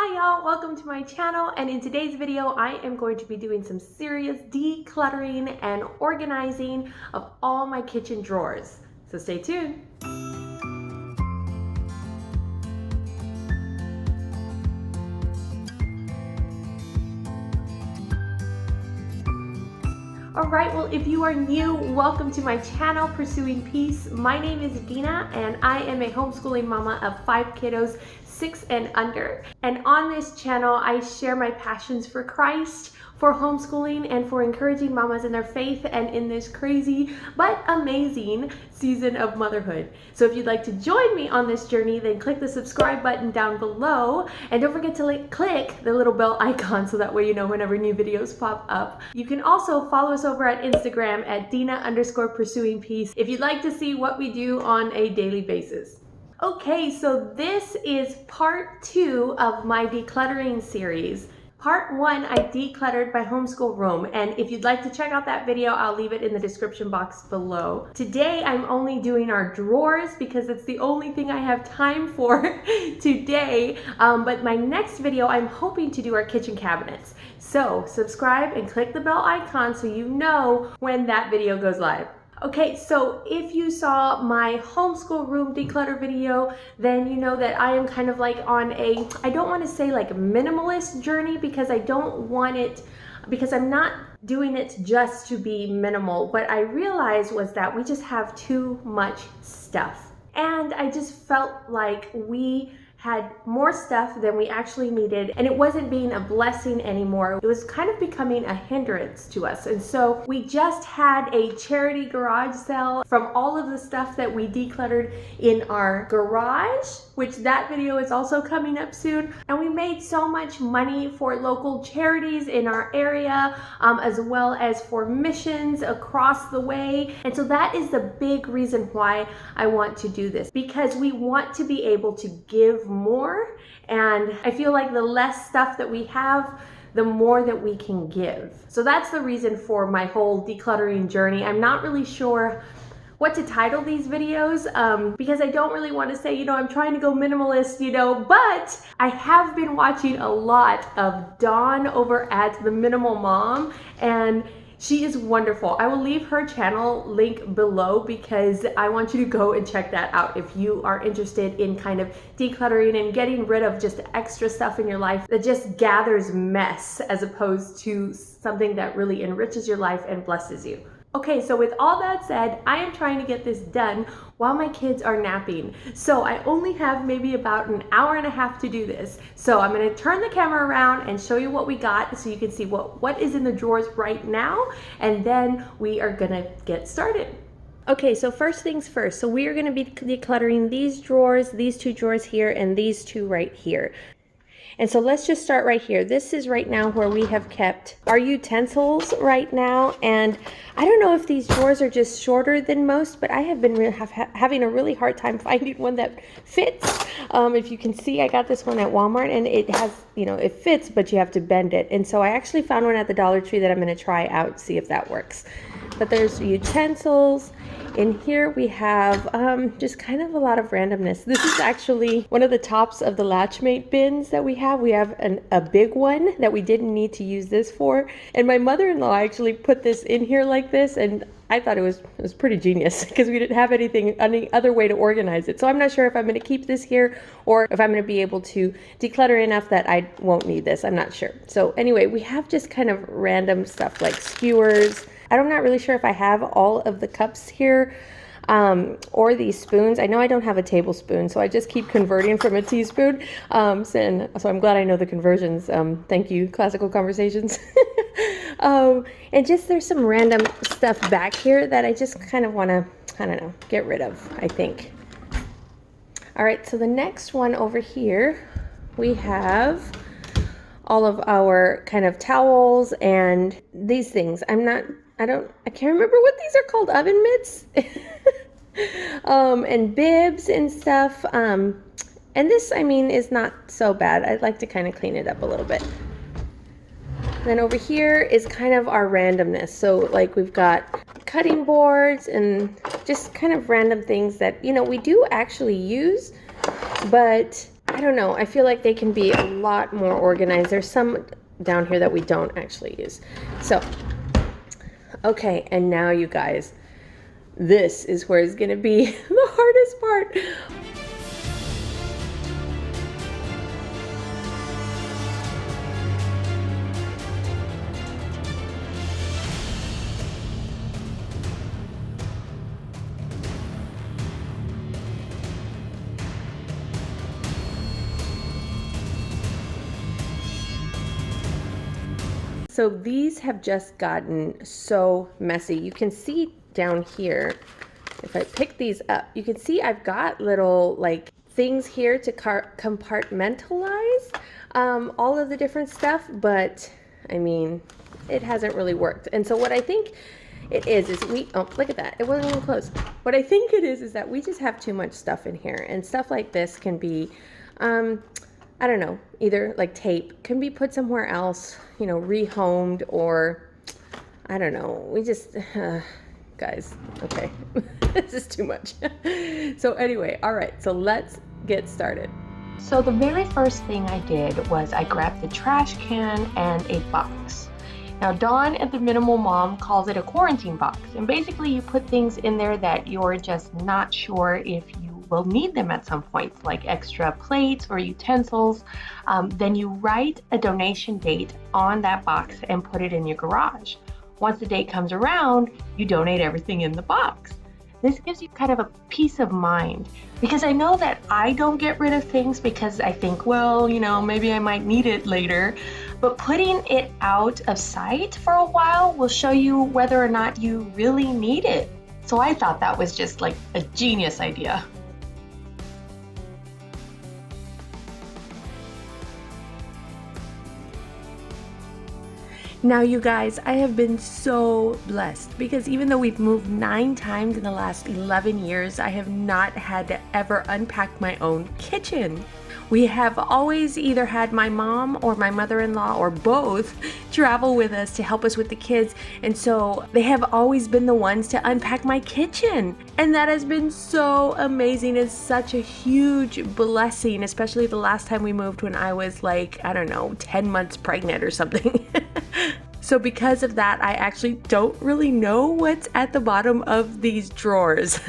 Hi y'all, welcome to my channel, and in today's video I am going to be doing some serious decluttering and organizing of all my kitchen drawers. So stay tuned. Alright, well if you are new, welcome to my channel, Pursuing Peace. My name is Dina and I am a homeschooling mama of 5 kiddos, 6 and under. And on this channel, I share my passions for Christ, for homeschooling, and for encouraging mamas in their faith and in this crazy but amazing season of motherhood. So if you'd like to join me on this journey, then click the subscribe button down below. And don't forget to click the little bell icon so that way you know whenever new videos pop up. You can also follow us over at Instagram at Dina_Pursuing Peace if you'd like to see what we do on a daily basis. Okay, so this is part 2 of my decluttering series. Part 1, I decluttered my homeschool room, and if you'd like to check out that video, I'll leave it in the description box below. Today, I'm only doing our drawers because it's the only thing I have time for today, but my next video, I'm hoping to do our kitchen cabinets. So subscribe and click the bell icon so you know when that video goes live. Okay, so if you saw my homeschool room declutter video, then you know that I am kind of like on a, I don't want to say like minimalist journey because I don't want it, because I'm not doing it just to be minimal. What I realized was that we just have too much stuff. And I just felt like we had more stuff than we actually needed, and it wasn't being a blessing anymore. It was kind of becoming a hindrance to us. And so we just had a charity garage sale from all of the stuff that we decluttered in our garage, which that video is also coming up soon. And we made so much money for local charities in our area, as well as for missions across the way. And so that is the big reason why I want to do this, because we want to be able to give more, and I feel like the less stuff that we have, the more that we can give. So that's the reason for my whole decluttering journey. I'm not really sure what to title these videos because I don't really want to say, I'm trying to go minimalist, but I have been watching a lot of Dawn over at The Minimal Mom, and she is wonderful. I will leave her channel link below because I want you to go and check that out if you are interested in kind of decluttering and getting rid of just extra stuff in your life that just gathers mess as opposed to something that really enriches your life and blesses you. Okay, so with all that said, I am trying to get this done while my kids are napping. So I only have maybe about an hour and a half to do this. So I'm gonna turn the camera around and show you what we got so you can see what is in the drawers right now, and then we are gonna get started. Okay, so first things first. So we are gonna be decluttering these drawers, these 2 drawers here, and these 2 right here. And so let's just start right here. This is right now where we have kept our utensils right now. And I don't know if these drawers are just shorter than most, but I have been having a really hard time finding one that fits. If you can see, I got this one at Walmart, and it has, it fits, but you have to bend it. And so I actually found one at the Dollar Tree that I'm gonna try out, see if that works. But there's utensils. In here we have just kind of a lot of randomness. This is actually one of the tops of the Latchmate bins that we have. We have a big one that we didn't need to use this for. And my mother-in-law actually put this in here like this, and I thought it was pretty genius because we didn't have any other way to organize it. So I'm not sure if I'm going to keep this here or if I'm going to be able to declutter enough that I won't need this. I'm not sure. So anyway, we have just kind of random stuff like skewers. I'm not really sure if I have all of the cups here or these spoons. I know I don't have a tablespoon, so I just keep converting from a teaspoon. So I'm glad I know the conversions. Thank you, Classical Conversations. And just there's some random stuff back here that I just kind of want to, I don't know, get rid of, I think. All right, so the next one over here, we have all of our kind of towels and these things. I can't remember what these are called, oven mitts, and bibs and stuff. And this, is not so bad. I'd like to kind of clean it up a little bit. Then over here is kind of our randomness. So like we've got cutting boards and just kind of random things that, we do actually use, but I don't know, I feel like they can be a lot more organized. There's some down here that we don't actually use. So, okay, and now you guys, this is where it's gonna be the hardest part. So these have just gotten so messy. You can see down here, if I pick these up, you can see I've got little like things here to compartmentalize all of the different stuff, but I mean, it hasn't really worked. And so what I think it is we, oh, look at that. It wasn't even close. What I think it is that we just have too much stuff in here, and stuff like this can be, I don't know, either like tape can be put somewhere else, you know, rehomed, or I don't know. We just, guys, okay, this is too much. So anyway, all right, so let's get started. So the very first thing I did was I grabbed the trash can and a box. Now Dawn at the Minimal Mom calls it a quarantine box, and basically you put things in there that you're just not sure if you will need them at some point, like extra plates or utensils. Then you write a donation date on that box and put it in your garage. Once the date comes around, you donate everything in the box. This gives you kind of a peace of mind, because I know that I don't get rid of things because I think, well, you know, maybe I might need it later. But putting it out of sight for a while will show you whether or not you really need it. So I thought that was just like a genius idea. Now you guys, I have been so blessed because even though we've moved 9 times in the last 11 years, I have not had to ever unpack my own kitchen. We have always either had my mom or my mother-in-law or both travel with us to help us with the kids, and so they have always been the ones to unpack my kitchen, and that has been so amazing. It's such a huge blessing, especially the last time we moved when I was like, I don't know, 10 months pregnant or something. So because of that, I actually don't really know what's at the bottom of these drawers.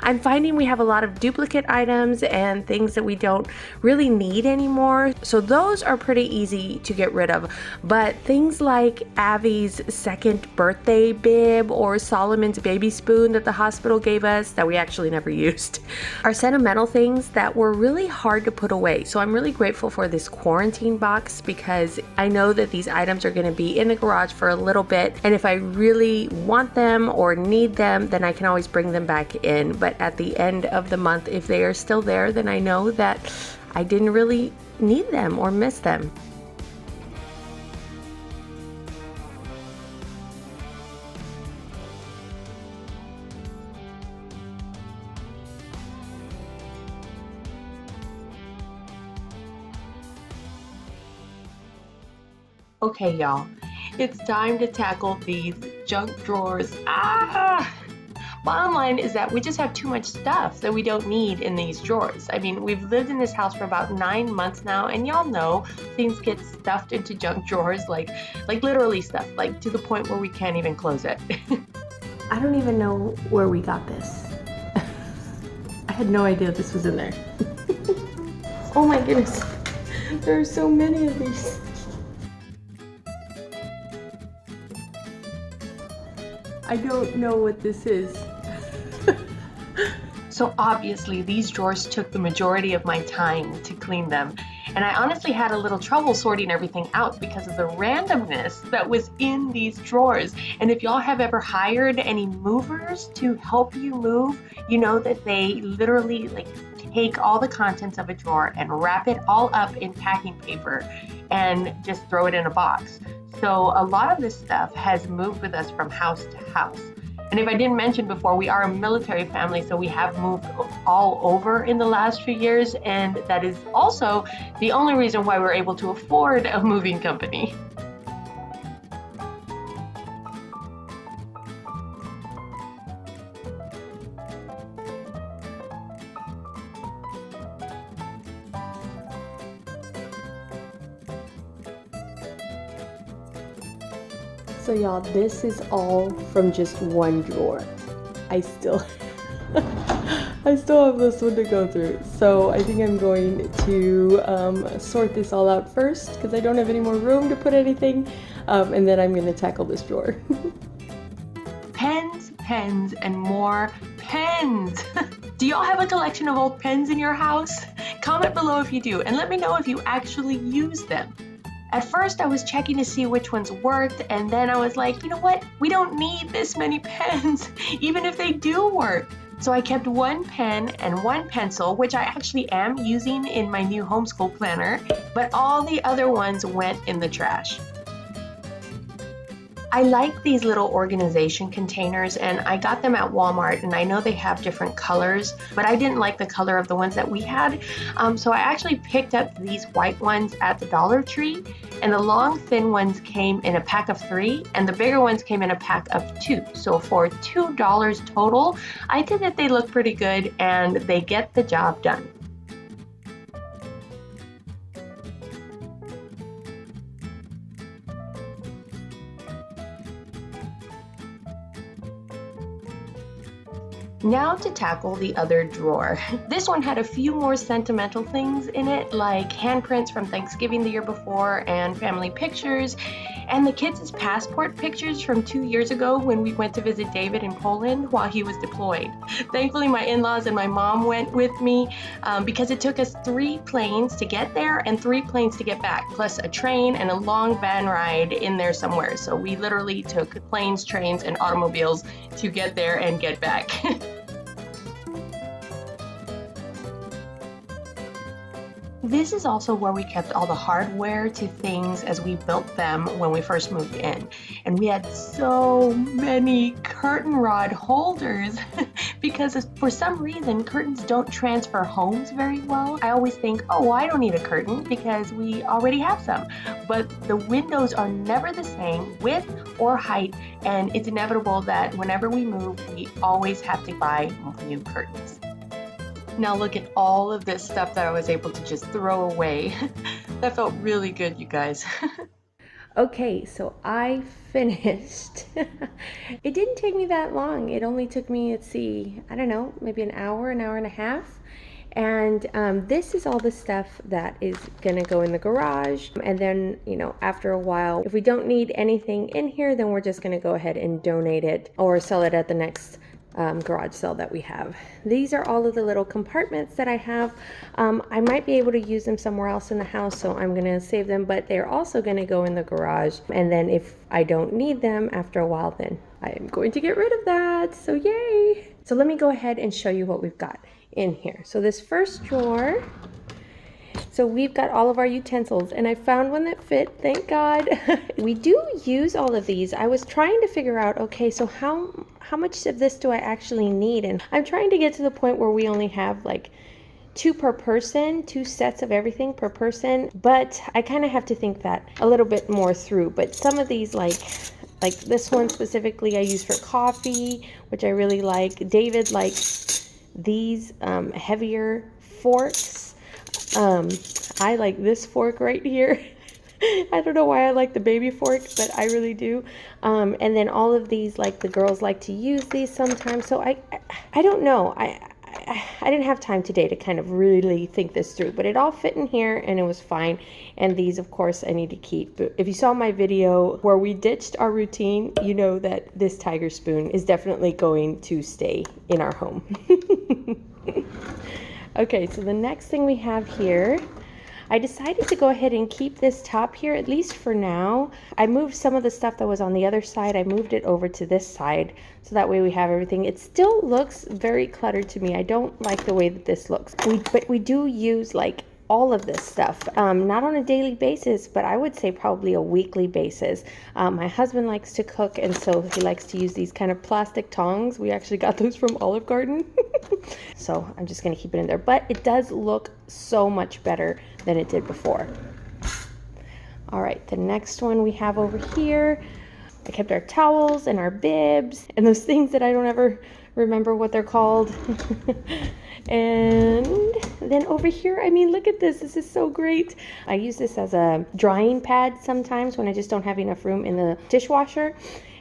I'm finding we have a lot of duplicate items and things that we don't really need anymore. So those are pretty easy to get rid of. But things like Avi's second birthday bib or Solomon's baby spoon that the hospital gave us that we actually never used are sentimental things that were really hard to put away. So I'm really grateful for this quarantine box because I know that these items are going to be in the garage for a little bit. And if I really want them or need them, then I can always bring them back in. But at the end of the month, if they are still there, then I know that I didn't really need them or miss them. Okay, y'all, it's time to tackle these junk drawers. Bottom line is that we just have too much stuff that we don't need in these drawers. I mean, we've lived in this house for about 9 months now, and y'all know things get stuffed into junk drawers, like literally stuff, like to the point where we can't even close it. I don't even know where we got this. I had no idea this was in there. Oh my goodness, there are so many of these. I don't know what this is. So obviously these drawers took the majority of my time to clean them. And I honestly had a little trouble sorting everything out because of the randomness that was in these drawers. And if y'all have ever hired any movers to help you move, you know that they literally take all the contents of a drawer and wrap it all up in packing paper and just throw it in a box. So a lot of this stuff has moved with us from house to house. And if I didn't mention before, we are a military family, so we have moved all over in the last few years, and that is also the only reason why we're able to afford a moving company. So y'all, this is all from just one drawer. I still have this one to go through. So I think I'm going to sort this all out first because I don't have any more room to put anything. And then I'm going to tackle this drawer. Pens, pens, and more pens. Do y'all have a collection of old pens in your house? Comment below if you do, and let me know if you actually use them. At first, I was checking to see which ones worked, and then I was like, you know what? We don't need this many pens, even if they do work. So I kept one pen and one pencil, which I actually am using in my new homeschool planner, but all the other ones went in the trash. I like these little organization containers, and I got them at Walmart, and I know they have different colors, but I didn't like the color of the ones that we had. So I actually picked up these white ones at the Dollar Tree, and the long thin ones came in a pack of 3, and the bigger ones came in a pack of 2. So for $2 total, I think that they look pretty good and they get the job done. Now to tackle the other drawer. This one had a few more sentimental things in it, like handprints from Thanksgiving the year before and family pictures, and the kids' passport pictures from 2 years ago when we went to visit David in Poland while he was deployed. Thankfully, my in-laws and my mom went with me because it took us 3 planes to get there and 3 planes to get back, plus a train and a long van ride in there somewhere. So we literally took planes, trains, and automobiles to get there and get back. This is also where we kept all the hardware to things as we built them when we first moved in. And we had so many curtain rod holders because for some reason curtains don't transfer homes very well. I always think, oh, I don't need a curtain because we already have some. But the windows are never the same width or height, and it's inevitable that whenever we move, we always have to buy new curtains. Now look at all of this stuff that I was able to just throw away. That felt really good, you guys. Okay, so I finished. It didn't take me that long. It only took me, let's see, I don't know, maybe an hour and a half. And this is all the stuff that is gonna go in the garage. And then, you know, after a while, if we don't need anything in here, then we're just gonna go ahead and donate it or sell it at the next garage sale that we have. These are all of the little compartments that I have. I might be able to use them somewhere else in the house, so I'm gonna save them, but they're also gonna go in the garage. And then if I don't need them after a while, then I am going to get rid of that, so yay! So let me go ahead and show you what we've got in here. So this first drawer, so we've got all of our utensils, and I found one that fit, thank God. We do use all of these. I was trying to figure out, okay, so how much of this do I actually need? And I'm trying to get to the point where we only have like 2 per person, 2 sets of everything per person, but I kind of have to think that a little bit more through. But some of these, like this one specifically I use for coffee, which I really like. David likes these heavier forks. I like this fork right here. I don't know why I like the baby fork, but I really do. And then all of these, like the girls like to use these sometimes. So I don't know. I didn't have time today to kind of really think this through, but it all fit in here and it was fine. And these, of course, I need to keep. If you saw my video where we ditched our routine, you know that this tiger spoon is definitely going to stay in our home. Okay, so the next thing we have here, I decided to go ahead and keep this top here, at least for now. I moved some of the stuff that was on the other side. I moved it over to this side, so that way we have everything. It still looks very cluttered to me. I don't like the way that this looks. But we do use like all of this stuff, not on a daily basis, but I would say probably a weekly basis. My husband likes to cook, and so he likes to use these kind of plastic tongs. We actually got those from Olive Garden. So I'm just gonna keep it in there, but it does look so much better than it did before. All right, the next one we have over here, I kept our towels and our bibs and those things that I don't ever remember what they're called. And then over here, I mean, look at this. This is so great. I use this as a drying pad sometimes when I just don't have enough room in the dishwasher.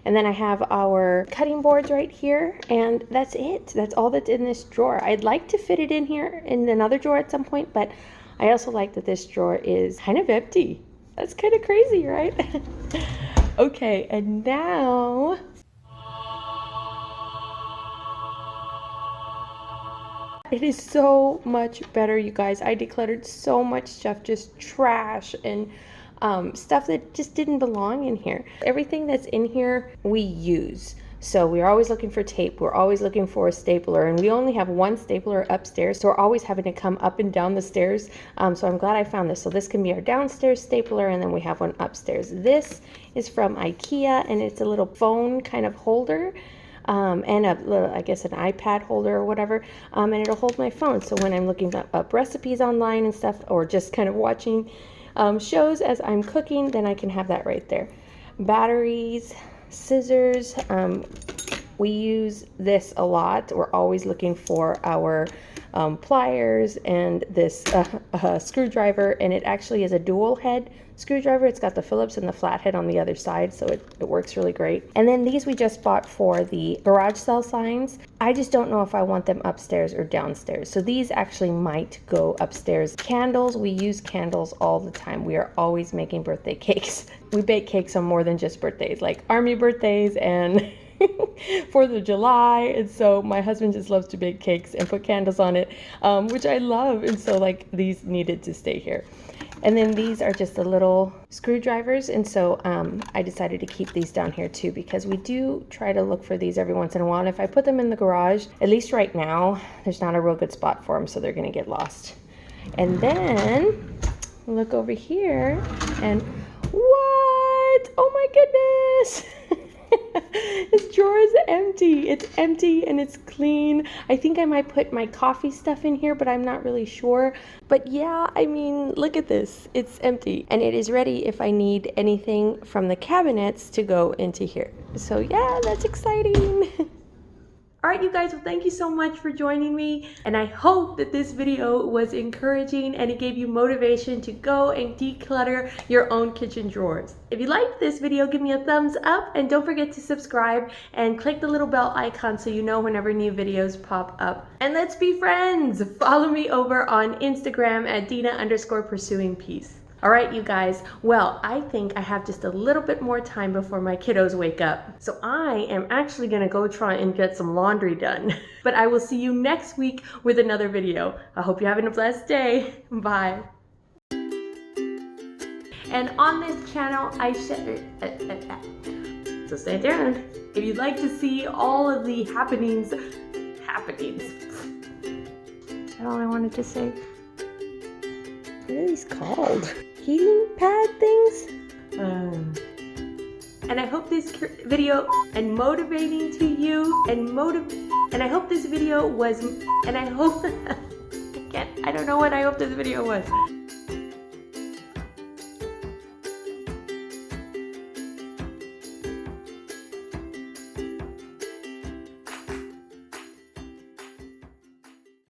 And then I have our cutting boards right here, and that's it. That's all that's in this drawer. I'd like to fit it in here in another drawer at some point, but I also like that this drawer is kind of empty. That's kind of crazy, right? Okay, and now it is so much better, you guys. I decluttered so much stuff, just trash and stuff that just didn't belong in here. Everything that's in here we use. So we're always looking for tape, we're always looking for a stapler, and we only have one stapler upstairs, so we're always having to come up and down the stairs. So I'm glad I found this. So this can be our downstairs stapler, and then we have one upstairs. This is from IKEA, and it's a little phone kind of holder. And a little, I guess, an iPad holder or whatever, and it'll hold my phone. So when I'm looking up recipes online and stuff, or just kind of watching shows as I'm cooking, then I can have that right there. Batteries, scissors, we use this a lot. We're always looking for our pliers and this screwdriver, and it actually is a dual head screwdriver. It's got the Phillips and the flathead on the other side, so it works really great. And then these we just bought for the garage sale signs. I just don't know if I want them upstairs or downstairs, so these actually might go upstairs. Candles, we use candles all the time. We are always making birthday cakes. We bake cakes on more than just birthdays, like army birthdays and 4th of July, and so my husband just loves to bake cakes and put candles on it, which I love, and so like these needed to stay here. And then these are just the little screwdrivers, and so I decided to keep these down here too, because we do try to look for these every once in a while, and if I put them in the garage, at least right now, there's not a real good spot for them, so they're going to get lost. And then look over here, and what? Oh my goodness! This drawer is empty. It's empty and it's clean. I think I might put my coffee stuff in here, but I'm not really sure. But yeah, I mean, look at this. It's empty and it is ready if I need anything from the cabinets to go into here. So yeah, that's exciting. All right, you guys, well, thank you so much for joining me, and I hope that this video was encouraging and it gave you motivation to go and declutter your own kitchen drawers. If you liked this video, give me a thumbs up, and don't forget to subscribe and click the little bell icon so you know whenever new videos pop up. And let's be friends. Follow me over on Instagram at Dina_pursuingpeace. All right, you guys, well, I think I have just a little bit more time before my kiddos wake up. So I am actually gonna go try and get some laundry done. But I will see you next week with another video. I hope you're having a blessed day. Bye. And on this channel, I so stay tuned. If you'd like to see all of the happenings. Is that all I wanted to say? What are these called? Heating pad things? And I hope this video and motivating to you and I hope this video was, and I hope I don't know what I hope this video was.